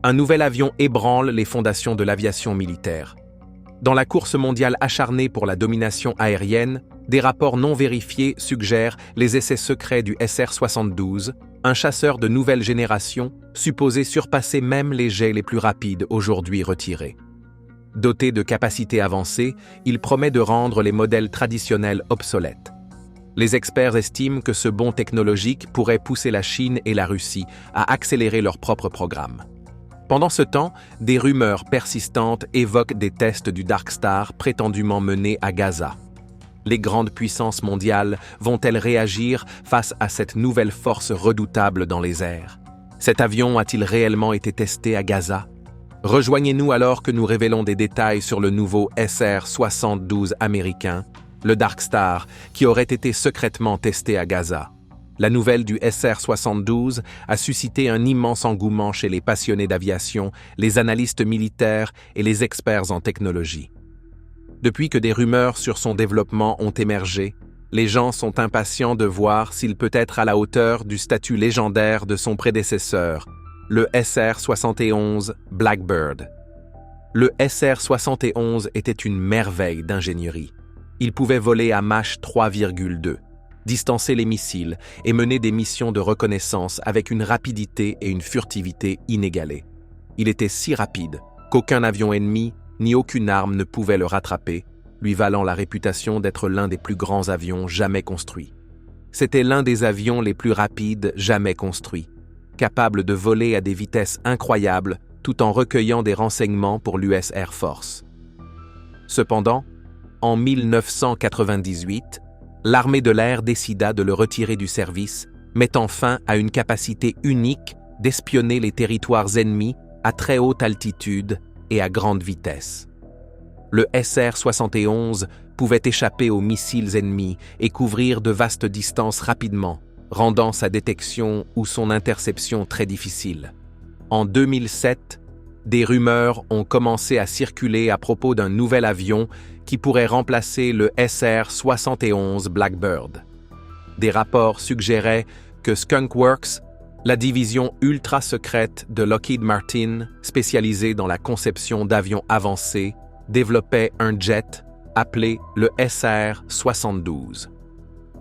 Un nouvel avion ébranle les fondations de l'aviation militaire. Dans la course mondiale acharnée pour la domination aérienne, des rapports non vérifiés suggèrent les essais secrets du SR-72, un chasseur de nouvelle génération supposé surpasser même les jets les plus rapides aujourd'hui retirés. Doté de capacités avancées, il promet de rendre les modèles traditionnels obsolètes. Les experts estiment que ce bond technologique pourrait pousser la Chine et la Russie à accélérer leur propre programme. Pendant ce temps, des rumeurs persistantes évoquent des tests du Dark Star prétendument menés à Gaza. Les grandes puissances mondiales vont-elles réagir face à cette nouvelle force redoutable dans les airs? Cet avion a-t-il réellement été testé à Gaza? Rejoignez-nous alors que nous révélons des détails sur le nouveau SR-72 américain, le Dark Star, qui aurait été secrètement testé à Gaza. La nouvelle du SR-72 a suscité un immense engouement chez les passionnés d'aviation, les analystes militaires et les experts en technologie. Depuis que des rumeurs sur son développement ont émergé, les gens sont impatients de voir s'il peut être à la hauteur du statut légendaire de son prédécesseur, le SR-71 Blackbird. Le SR-71 était une merveille d'ingénierie. Il pouvait voler à Mach 3,2. Distancer les missiles et mener des missions de reconnaissance avec une rapidité et une furtivité inégalées. Il était si rapide qu'aucun avion ennemi ni aucune arme ne pouvait le rattraper, lui valant la réputation d'être l'un des plus grands avions jamais construits. C'était l'un des avions les plus rapides jamais construits, capable de voler à des vitesses incroyables tout en recueillant des renseignements pour l'US Air Force. Cependant, en 1998, l'armée de l'air décida de le retirer du service, mettant fin à une capacité unique d'espionner les territoires ennemis à très haute altitude et à grande vitesse. Le SR-71 pouvait échapper aux missiles ennemis et couvrir de vastes distances rapidement, rendant sa détection ou son interception très difficile. En 2007, des rumeurs ont commencé à circuler à propos d'un nouvel avion qui pourrait remplacer le SR-71 Blackbird. Des rapports suggéraient que Skunk Works, la division ultra-secrète de Lockheed Martin, spécialisée dans la conception d'avions avancés, développait un jet appelé le SR-72.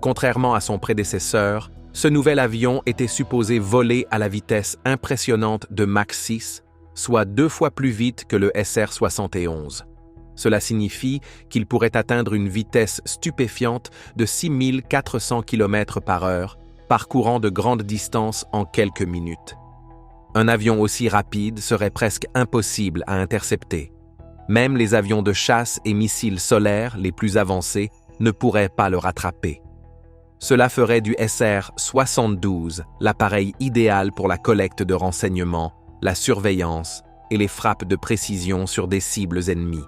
Contrairement à son prédécesseur, ce nouvel avion était supposé voler à la vitesse impressionnante de Mach 6, soit 2 fois plus vite que le SR-71. Cela signifie qu'il pourrait atteindre une vitesse stupéfiante de 6400 km/h, parcourant de grandes distances en quelques minutes. Un avion aussi rapide serait presque impossible à intercepter. Même les avions de chasse et missiles solaires les plus avancés ne pourraient pas le rattraper. Cela ferait du SR-72 l'appareil idéal pour la collecte de renseignements, la surveillance et les frappes de précision sur des cibles ennemies.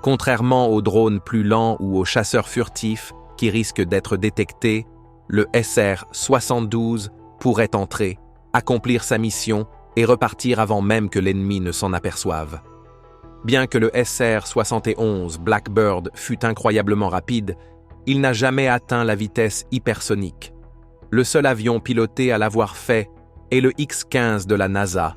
Contrairement aux drones plus lents ou aux chasseurs furtifs qui risquent d'être détectés, le SR-72 pourrait entrer, accomplir sa mission et repartir avant même que l'ennemi ne s'en aperçoive. Bien que le SR-71 Blackbird fût incroyablement rapide, il n'a jamais atteint la vitesse hypersonique. Le seul avion piloté à l'avoir fait est le X-15 de la NASA,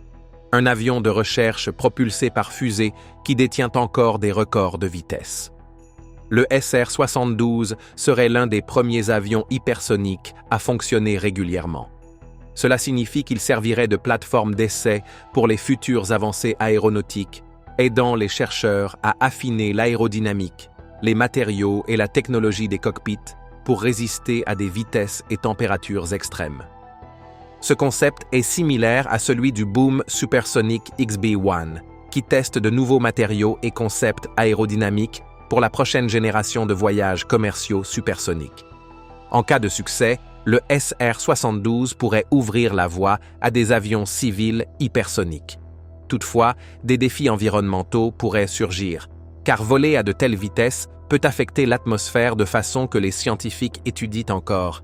un avion de recherche propulsé par fusée qui détient encore des records de vitesse. Le SR-72 serait l'un des premiers avions hypersoniques à fonctionner régulièrement. Cela signifie qu'il servirait de plateforme d'essai pour les futures avancées aéronautiques, aidant les chercheurs à affiner l'aérodynamique, les matériaux et la technologie des cockpits pour résister à des vitesses et températures extrêmes. Ce concept est similaire à celui du Boom Supersonic XB-1, qui teste de nouveaux matériaux et concepts aérodynamiques pour la prochaine génération de voyages commerciaux supersoniques. En cas de succès, le SR-72 pourrait ouvrir la voie à des avions civils hypersoniques. Toutefois, des défis environnementaux pourraient surgir, car voler à de telles vitesses peut affecter l'atmosphère de façon que les scientifiques étudient encore.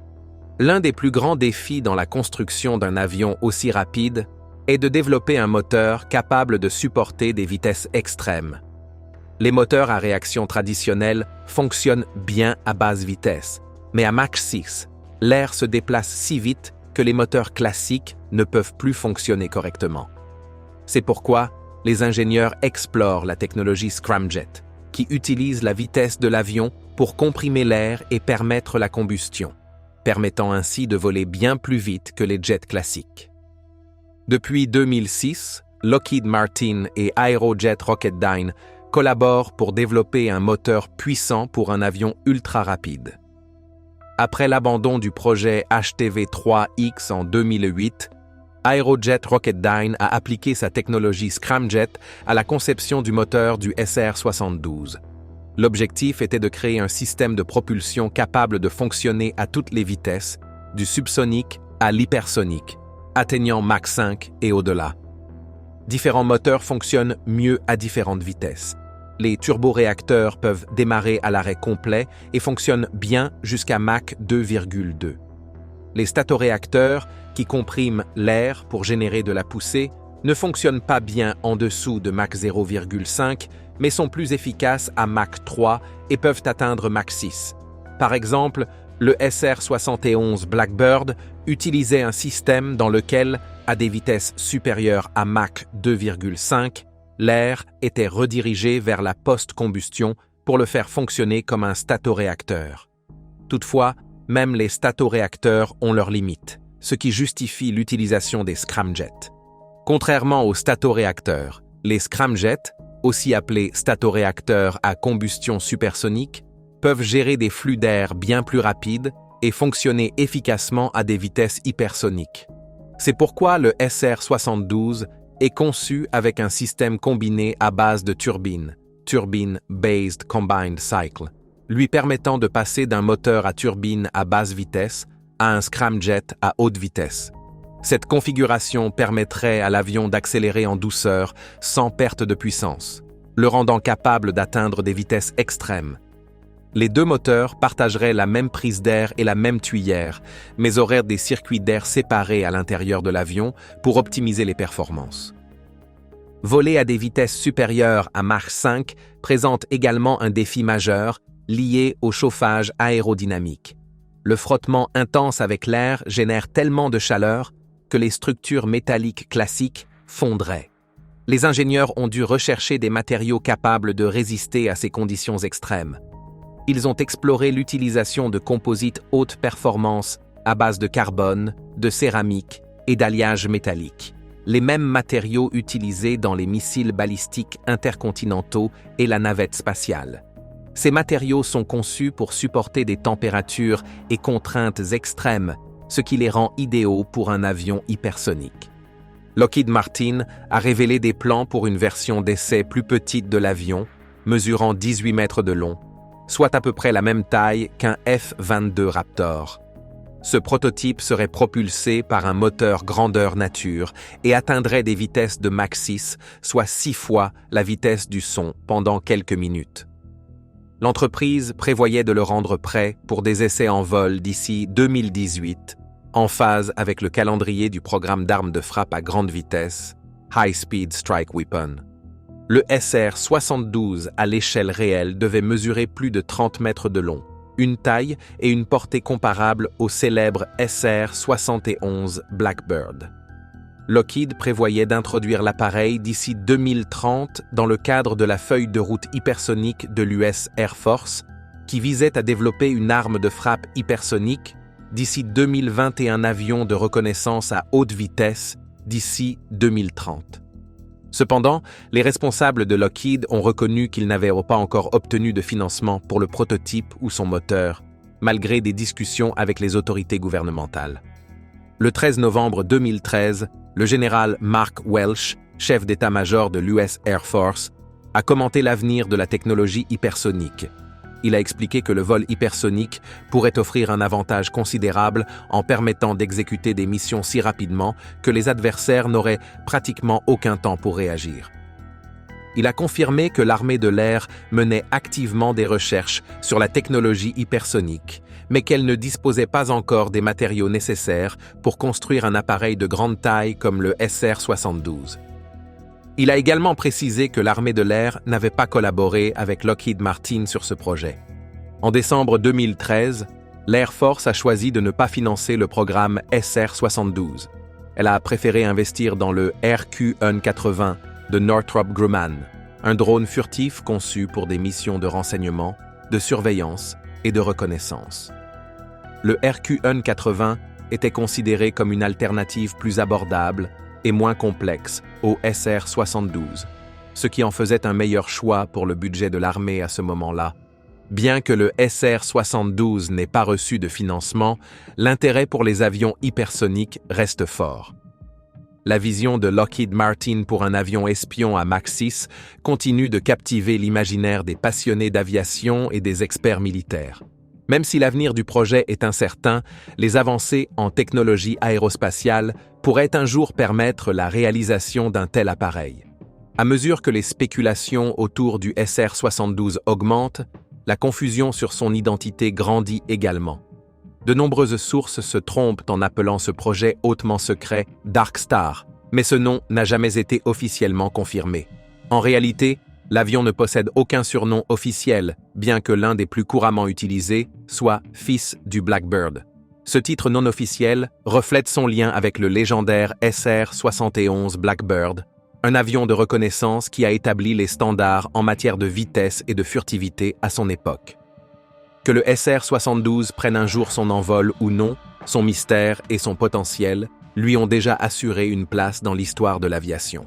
L'un des plus grands défis dans la construction d'un avion aussi rapide est de développer un moteur capable de supporter des vitesses extrêmes. Les moteurs à réaction traditionnelle fonctionnent bien à basse vitesse, mais à Mach 6, l'air se déplace si vite que les moteurs classiques ne peuvent plus fonctionner correctement. C'est pourquoi les ingénieurs explorent la technologie scramjet, qui utilise la vitesse de l'avion pour comprimer l'air et permettre la combustion, permettant ainsi de voler bien plus vite que les jets classiques. Depuis 2006, Lockheed Martin et Aerojet Rocketdyne collaborent pour développer un moteur puissant pour un avion ultra rapide. Après l'abandon du projet HTV-3X en 2008, Aerojet Rocketdyne a appliqué sa technologie scramjet à la conception du moteur du SR-72. L'objectif était de créer un système de propulsion capable de fonctionner à toutes les vitesses, du subsonique à l'hypersonique, atteignant Mach 5 et au-delà. Différents moteurs fonctionnent mieux à différentes vitesses. Les turboréacteurs peuvent démarrer à l'arrêt complet et fonctionnent bien jusqu'à Mach 2,2. Les statoréacteurs, qui compriment l'air pour générer de la poussée, ne fonctionnent pas bien en dessous de Mach 0,5, mais sont plus efficaces à Mach 3 et peuvent atteindre Mach 6. Par exemple, le SR-71 Blackbird utilisait un système dans lequel, à des vitesses supérieures à Mach 2,5, l'air était redirigé vers la post-combustion pour le faire fonctionner comme un statoréacteur. Toutefois, même les statoréacteurs ont leurs limites, ce qui justifie l'utilisation des scramjets. Contrairement aux statoréacteurs, les scramjets, aussi appelés statoréacteurs à combustion supersonique, peuvent gérer des flux d'air bien plus rapides et fonctionner efficacement à des vitesses hypersoniques. C'est pourquoi le SR-72 est conçu avec un système combiné à base de turbines, Turbine Based Combined Cycle, lui permettant de passer d'un moteur à turbine à basse vitesse à un scramjet à haute vitesse. Cette configuration permettrait à l'avion d'accélérer en douceur sans perte de puissance, le rendant capable d'atteindre des vitesses extrêmes. Les deux moteurs partageraient la même prise d'air et la même tuyère, mais auraient des circuits d'air séparés à l'intérieur de l'avion pour optimiser les performances. Voler à des vitesses supérieures à Mach 5 présente également un défi majeur lié au chauffage aérodynamique. Le frottement intense avec l'air génère tellement de chaleur que les structures métalliques classiques fondraient. Les ingénieurs ont dû rechercher des matériaux capables de résister à ces conditions extrêmes. Ils ont exploré l'utilisation de composites haute performance à base de carbone, de céramique et d'alliage métallique, les mêmes matériaux utilisés dans les missiles balistiques intercontinentaux et la navette spatiale. Ces matériaux sont conçus pour supporter des températures et contraintes extrêmes, ce qui les rend idéaux pour un avion hypersonique. Lockheed Martin a révélé des plans pour une version d'essai plus petite de l'avion, mesurant 18 mètres de long, soit à peu près la même taille qu'un F-22 Raptor. Ce prototype serait propulsé par un moteur grandeur nature et atteindrait des vitesses de Mach 6, soit 6 fois la vitesse du son pendant quelques minutes. L'entreprise prévoyait de le rendre prêt pour des essais en vol d'ici 2018, en phase avec le calendrier du programme d'armes de frappe à grande vitesse, High Speed Strike Weapon. Le SR-72 à l'échelle réelle devait mesurer plus de 30 mètres de long, une taille et une portée comparables au célèbre SR-71 Blackbird. Lockheed prévoyait d'introduire l'appareil d'ici 2030 dans le cadre de la feuille de route hypersonique de l'US Air Force, qui visait à développer une arme de frappe hypersonique d'ici 2021 avions de reconnaissance à haute vitesse d'ici 2030. Cependant, les responsables de Lockheed ont reconnu qu'ils n'avaient pas encore obtenu de financement pour le prototype ou son moteur, malgré des discussions avec les autorités gouvernementales. Le 13 novembre 2013, le général Mark Welch, chef d'état-major de l'US Air Force, a commenté l'avenir de la technologie hypersonique. Il a expliqué que le vol hypersonique pourrait offrir un avantage considérable en permettant d'exécuter des missions si rapidement que les adversaires n'auraient pratiquement aucun temps pour réagir. Il a confirmé que l'armée de l'air menait activement des recherches sur la technologie hypersonique, mais qu'elle ne disposait pas encore des matériaux nécessaires pour construire un appareil de grande taille comme le SR-72. Il a également précisé que l'armée de l'air n'avait pas collaboré avec Lockheed Martin sur ce projet. En décembre 2013, l'Air Force a choisi de ne pas financer le programme SR-72. Elle a préféré investir dans le RQ-180 de Northrop Grumman, un drone furtif conçu pour des missions de renseignement, de surveillance et de reconnaissance. Le RQ-180 était considéré comme une alternative plus abordable et moins complexe au SR-72, ce qui en faisait un meilleur choix pour le budget de l'armée à ce moment-là. Bien que le SR-72 n'ait pas reçu de financement, l'intérêt pour les avions hypersoniques reste fort. La vision de Lockheed Martin pour un avion espion à Mach 6 continue de captiver l'imaginaire des passionnés d'aviation et des experts militaires. Même si l'avenir du projet est incertain, les avancées en technologie aérospatiale pourraient un jour permettre la réalisation d'un tel appareil. À mesure que les spéculations autour du SR-72 augmentent, la confusion sur son identité grandit également. De nombreuses sources se trompent en appelant ce projet hautement secret Dark Star, mais ce nom n'a jamais été officiellement confirmé. En réalité, l'avion ne possède aucun surnom officiel, bien que l'un des plus couramment utilisés soit Fils du Blackbird. Ce titre non officiel reflète son lien avec le légendaire SR-71 Blackbird, un avion de reconnaissance qui a établi les standards en matière de vitesse et de furtivité à son époque. Que le SR-72 prenne un jour son envol ou non, son mystère et son potentiel lui ont déjà assuré une place dans l'histoire de l'aviation.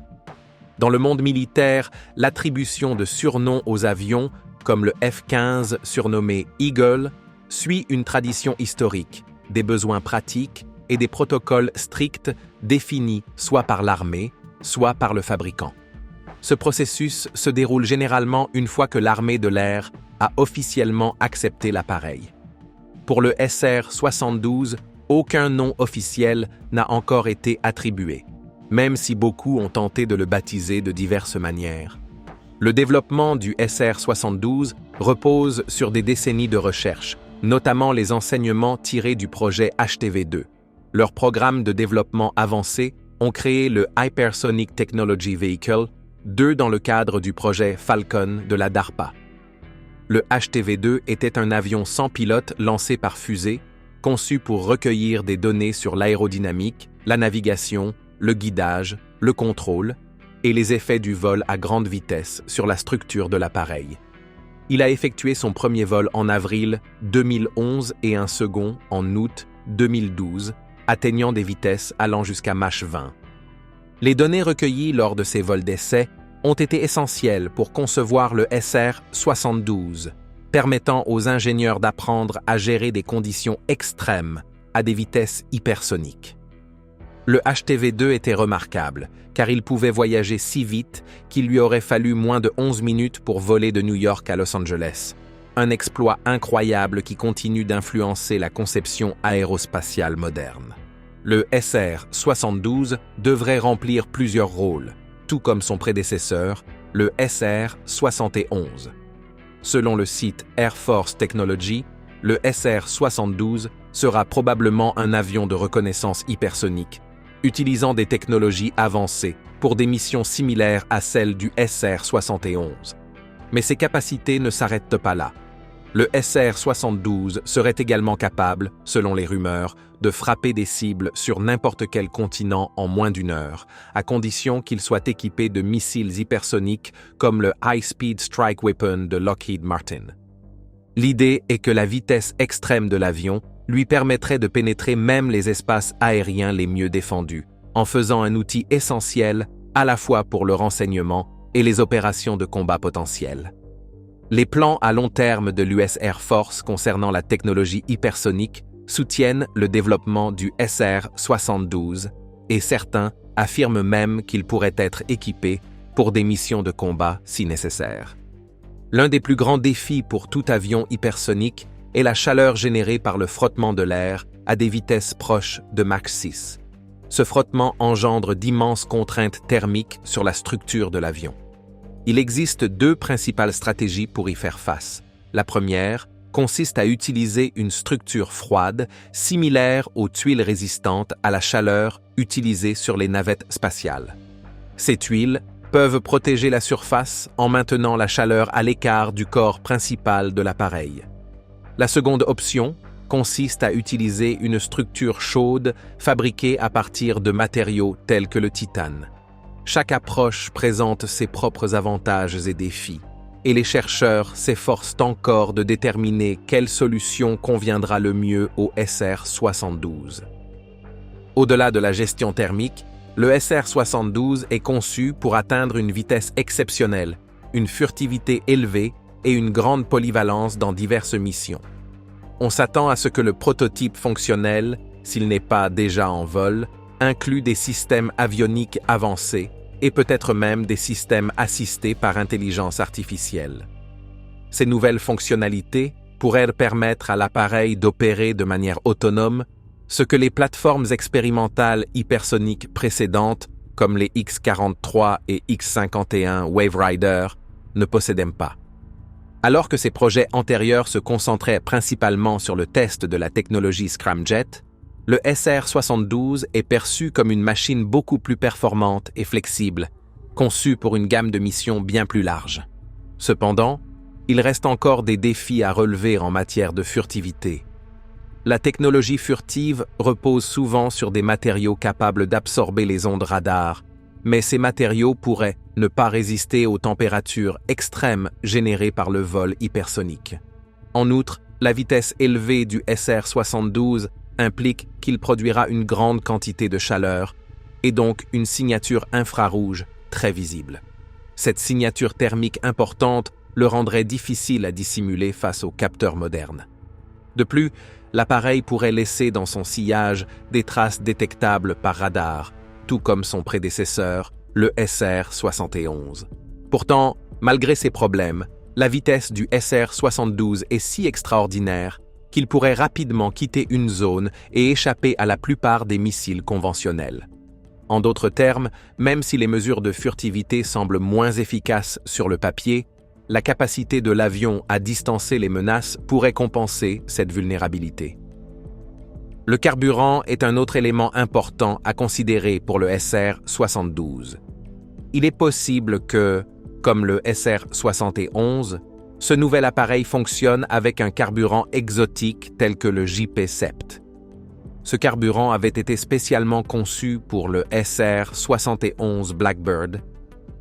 Dans le monde militaire, l'attribution de surnoms aux avions, comme le F-15 surnommé Eagle, suit une tradition historique, des besoins pratiques et des protocoles stricts définis soit par l'armée, soit par le fabricant. Ce processus se déroule généralement une fois que l'armée de l'air a officiellement accepté l'appareil. Pour le SR-72, aucun nom officiel n'a encore été attribué, même si beaucoup ont tenté de le baptiser de diverses manières. Le développement du SR-72 repose sur des décennies de recherche, notamment les enseignements tirés du projet HTV-2. Leurs programmes de développement avancés ont créé le Hypersonic Technology Vehicle, 2 dans le cadre du projet Falcon de la DARPA. Le HTV-2 était un avion sans pilote lancé par fusée, conçu pour recueillir des données sur l'aérodynamique, la navigation, le guidage, le contrôle et les effets du vol à grande vitesse sur la structure de l'appareil. Il a effectué son premier vol en avril 2011 et un second en août 2012, atteignant des vitesses allant jusqu'à Mach 20. Les données recueillies lors de ces vols d'essai ont été essentielles pour concevoir le SR-72, permettant aux ingénieurs d'apprendre à gérer des conditions extrêmes à des vitesses hypersoniques. Le HTV-2 était remarquable, car il pouvait voyager si vite qu'il lui aurait fallu moins de 11 minutes pour voler de New York à Los Angeles. Un exploit incroyable qui continue d'influencer la conception aérospatiale moderne. Le SR-72 devrait remplir plusieurs rôles, tout comme son prédécesseur, le SR-71. Selon le site Air Force Technology, le SR-72 sera probablement un avion de reconnaissance hypersonique, utilisant des technologies avancées pour des missions similaires à celles du SR-71. Mais ses capacités ne s'arrêtent pas là. Le SR-72 serait également capable, selon les rumeurs, de frapper des cibles sur n'importe quel continent en moins d'une heure, à condition qu'il soit équipé de missiles hypersoniques comme le High Speed Strike Weapon de Lockheed Martin. L'idée est que la vitesse extrême de l'avion lui permettrait de pénétrer même les espaces aériens les mieux défendus, en faisant un outil essentiel à la fois pour le renseignement et les opérations de combat potentielles. Les plans à long terme de l'US Air Force concernant la technologie hypersonique soutiennent le développement du SR-72 et certains affirment même qu'il pourrait être équipé pour des missions de combat si nécessaire. L'un des plus grands défis pour tout avion hypersonique est la chaleur générée par le frottement de l'air à des vitesses proches de Mach 6. Ce frottement engendre d'immenses contraintes thermiques sur la structure de l'avion. Il existe 2 principales stratégies pour y faire face. La première consiste à utiliser une structure froide similaire aux tuiles résistantes à la chaleur utilisées sur les navettes spatiales. Ces tuiles peuvent protéger la surface en maintenant la chaleur à l'écart du corps principal de l'appareil. La seconde option consiste à utiliser une structure chaude fabriquée à partir de matériaux tels que le titane. Chaque approche présente ses propres avantages et défis, et les chercheurs s'efforcent encore de déterminer quelle solution conviendra le mieux au SR72. Au-delà de la gestion thermique, le SR72 est conçu pour atteindre une vitesse exceptionnelle, une furtivité élevée et une grande polyvalence dans diverses missions. On s'attend à ce que le prototype fonctionnel, s'il n'est pas déjà en vol, inclut des systèmes avioniques avancés et peut-être même des systèmes assistés par intelligence artificielle. Ces nouvelles fonctionnalités pourraient permettre à l'appareil d'opérer de manière autonome, ce que les plateformes expérimentales hypersoniques précédentes, comme les X-43 et X-51 Wave Rider, ne possédaient pas. Alors que ces projets antérieurs se concentraient principalement sur le test de la technologie Scramjet, le SR72 est perçu comme une machine beaucoup plus performante et flexible, conçue pour une gamme de missions bien plus large. Cependant, il reste encore des défis à relever en matière de furtivité. La technologie furtive repose souvent sur des matériaux capables d'absorber les ondes radar, mais ces matériaux pourraient ne pas résister aux températures extrêmes générées par le vol hypersonique. En outre, la vitesse élevée du SR72 implique qu'il produira une grande quantité de chaleur et donc une signature infrarouge très visible. Cette signature thermique importante le rendrait difficile à dissimuler face aux capteurs modernes. De plus, l'appareil pourrait laisser dans son sillage des traces détectables par radar, tout comme son prédécesseur, le SR-71. Pourtant, malgré ces problèmes, la vitesse du SR-72 est si extraordinaire qu'il pourrait rapidement quitter une zone et échapper à la plupart des missiles conventionnels. En d'autres termes, même si les mesures de furtivité semblent moins efficaces sur le papier, la capacité de l'avion à distancer les menaces pourrait compenser cette vulnérabilité. Le carburant est un autre élément important à considérer pour le SR-72. Il est possible que, comme le SR-71, ce nouvel appareil fonctionne avec un carburant exotique tel que le JP-Sept. Ce carburant avait été spécialement conçu pour le SR-71 Blackbird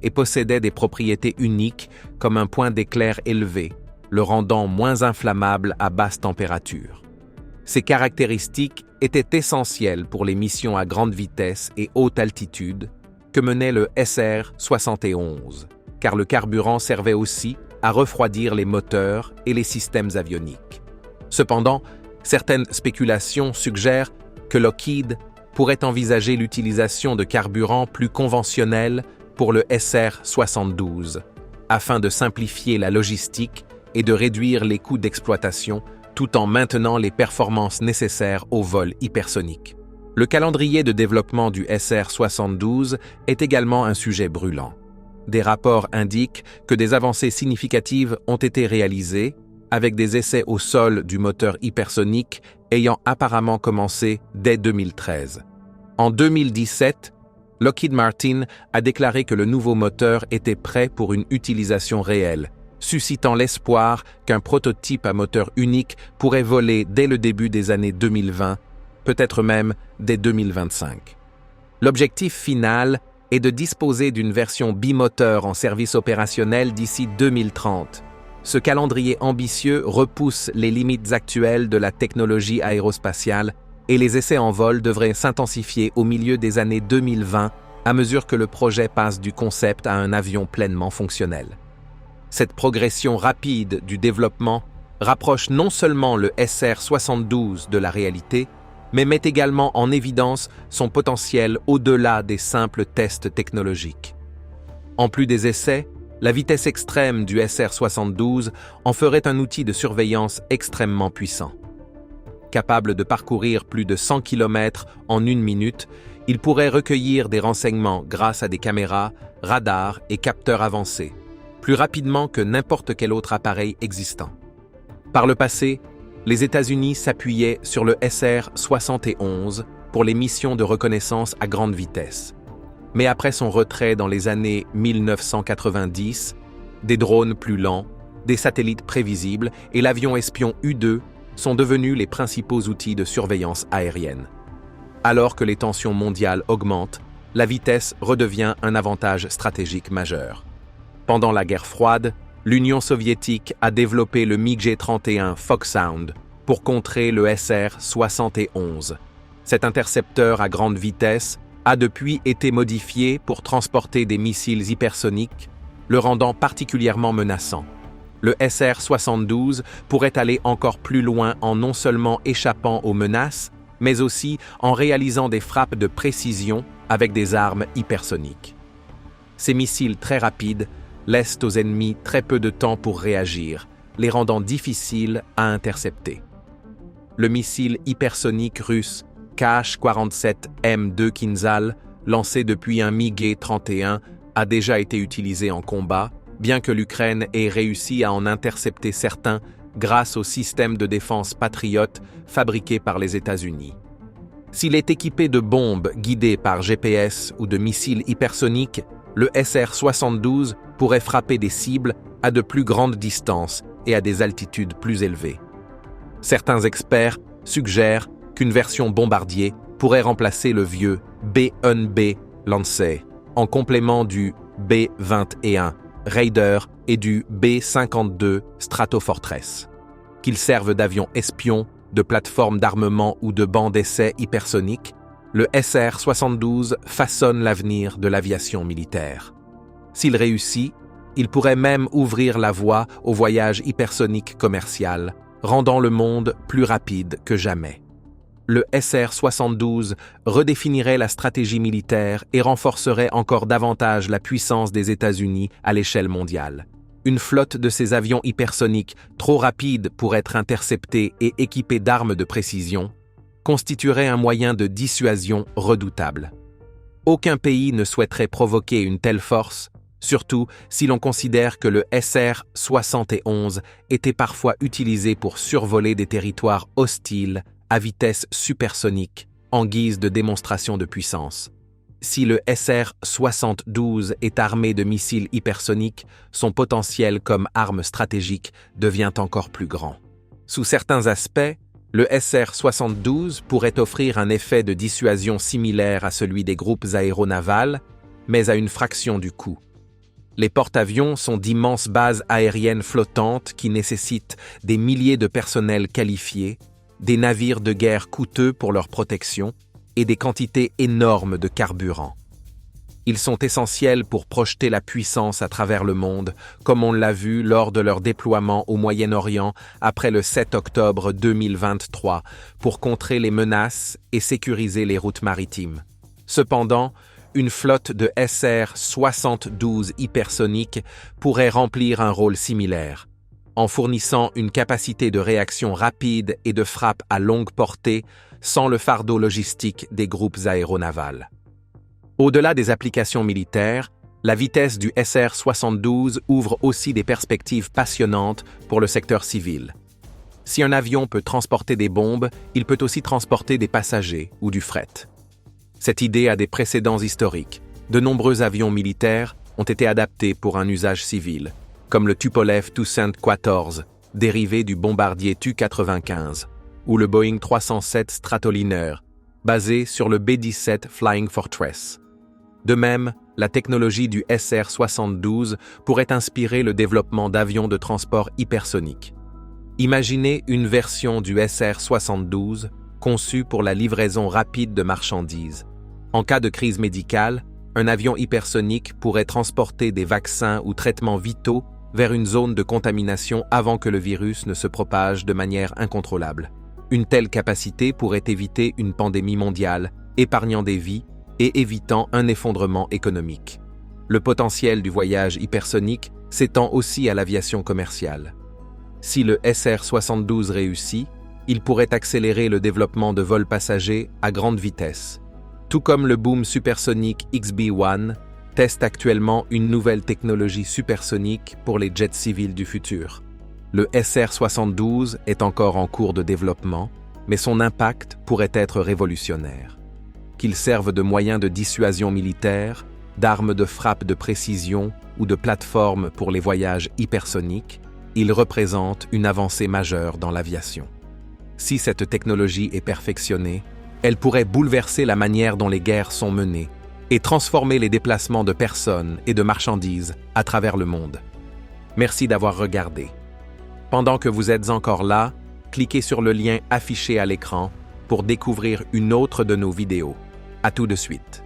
et possédait des propriétés uniques comme un point d'éclair élevé, le rendant moins inflammable à basse température. Ces caractéristiques étaient essentielles pour les missions à grande vitesse et haute altitude que menait le SR-71, car le carburant servait aussi à refroidir les moteurs et les systèmes avioniques. Cependant, certaines spéculations suggèrent que Lockheed pourrait envisager l'utilisation de carburants plus conventionnels pour le SR-72, afin de simplifier la logistique et de réduire les coûts d'exploitation tout en maintenant les performances nécessaires au vol hypersonique. Le calendrier de développement du SR-72 est également un sujet brûlant. Des rapports indiquent que des avancées significatives ont été réalisées, avec des essais au sol du moteur hypersonique ayant apparemment commencé dès 2013. En 2017, Lockheed Martin a déclaré que le nouveau moteur était prêt pour une utilisation réelle, suscitant l'espoir qu'un prototype à moteur unique pourrait voler dès le début des années 2020, peut-être même dès 2025. L'objectif final est de disposer d'une version bimoteur en service opérationnel d'ici 2030. Ce calendrier ambitieux repousse les limites actuelles de la technologie aérospatiale et les essais en vol devraient s'intensifier au milieu des années 2020 à mesure que le projet passe du concept à un avion pleinement fonctionnel. Cette progression rapide du développement rapproche non seulement le SR-72 de la réalité, mais met également en évidence son potentiel au-delà des simples tests technologiques. En plus des essais, la vitesse extrême du SR-72 en ferait un outil de surveillance extrêmement puissant. Capable de parcourir plus de 100 km en une minute, il pourrait recueillir des renseignements grâce à des caméras, radars et capteurs avancés, plus rapidement que n'importe quel autre appareil existant. Par le passé, les États-Unis s'appuyaient sur le SR-71 pour les missions de reconnaissance à grande vitesse. Mais après son retrait dans les années 1990, des drones plus lents, des satellites prévisibles et l'avion espion U-2 sont devenus les principaux outils de surveillance aérienne. Alors que les tensions mondiales augmentent, la vitesse redevient un avantage stratégique majeur. Pendant la guerre froide, l'Union soviétique a développé le MiG-31 Foxhound pour contrer le SR-71. Cet intercepteur à grande vitesse a depuis été modifié pour transporter des missiles hypersoniques, le rendant particulièrement menaçant. Le SR-72 pourrait aller encore plus loin en non seulement échappant aux menaces, mais aussi en réalisant des frappes de précision avec des armes hypersoniques. Ces missiles très rapides laissent aux ennemis très peu de temps pour réagir, les rendant difficiles à intercepter. Le missile hypersonique russe Kh-47M2 Kinzhal, lancé depuis un MiG-31, a déjà été utilisé en combat, bien que l'Ukraine ait réussi à en intercepter certains grâce au système de défense Patriot fabriqué par les États-Unis. S'il est équipé de bombes guidées par GPS ou de missiles hypersoniques, le SR-72 pourrait frapper des cibles à de plus grandes distances et à des altitudes plus élevées. Certains experts suggèrent qu'une version bombardier pourrait remplacer le vieux B-1B Lancet, en complément du B-21 Raider et du B-52 Stratofortress. Qu'ils servent d'avions espions, de plateformes d'armement ou de bancs d'essai hypersoniques, le SR-72 façonne l'avenir de l'aviation militaire. S'il réussit, il pourrait même ouvrir la voie au voyage hypersonique commercial, rendant le monde plus rapide que jamais. Le SR-72 redéfinirait la stratégie militaire et renforcerait encore davantage la puissance des États-Unis à l'échelle mondiale. Une flotte de ces avions hypersoniques, trop rapides pour être interceptés et équipés d'armes de précision, constituerait un moyen de dissuasion redoutable. Aucun pays ne souhaiterait provoquer une telle force, surtout si l'on considère que le SR-71 était parfois utilisé pour survoler des territoires hostiles à vitesse supersonique, en guise de démonstration de puissance. Si le SR-72 est armé de missiles hypersoniques, son potentiel comme arme stratégique devient encore plus grand. Sous certains aspects, le SR-72 pourrait offrir un effet de dissuasion similaire à celui des groupes aéronavals, mais à une fraction du coût. Les porte-avions sont d'immenses bases aériennes flottantes qui nécessitent des milliers de personnels qualifiés, des navires de guerre coûteux pour leur protection et des quantités énormes de carburant. Ils sont essentiels pour projeter la puissance à travers le monde, comme on l'a vu lors de leur déploiement au Moyen-Orient après le 7 octobre 2023, pour contrer les menaces et sécuriser les routes maritimes. Cependant, une flotte de SR-72 hypersoniques pourrait remplir un rôle similaire, en fournissant une capacité de réaction rapide et de frappe à longue portée sans le fardeau logistique des groupes aéronavals. Au-delà des applications militaires, la vitesse du SR-72 ouvre aussi des perspectives passionnantes pour le secteur civil. Si un avion peut transporter des bombes, il peut aussi transporter des passagers ou du fret. Cette idée a des précédents historiques. De nombreux avions militaires ont été adaptés pour un usage civil, comme le Tupolev Tu-114, dérivé du bombardier Tu-95, ou le Boeing 307 Stratoliner, basé sur le B-17 Flying Fortress. De même, la technologie du SR-72 pourrait inspirer le développement d'avions de transport hypersoniques. Imaginez une version du SR-72 conçue pour la livraison rapide de marchandises. En cas de crise médicale, un avion hypersonique pourrait transporter des vaccins ou traitements vitaux vers une zone de contamination avant que le virus ne se propage de manière incontrôlable. Une telle capacité pourrait éviter une pandémie mondiale, épargnant des vies et évitant un effondrement économique. Le potentiel du voyage hypersonique s'étend aussi à l'aviation commerciale. Si le SR-72 réussit, il pourrait accélérer le développement de vols passagers à grande vitesse. Tout comme le boom supersonique XB-1 teste actuellement une nouvelle technologie supersonique pour les jets civils du futur. Le SR-72 est encore en cours de développement, mais son impact pourrait être révolutionnaire. Qu'il serve de moyen de dissuasion militaire, d'armes de frappe de précision ou de plateforme pour les voyages hypersoniques, il représente une avancée majeure dans l'aviation. Si cette technologie est perfectionnée, elle pourrait bouleverser la manière dont les guerres sont menées et transformer les déplacements de personnes et de marchandises à travers le monde. Merci d'avoir regardé. Pendant que vous êtes encore là, cliquez sur le lien affiché à l'écran pour découvrir une autre de nos vidéos. À tout de suite.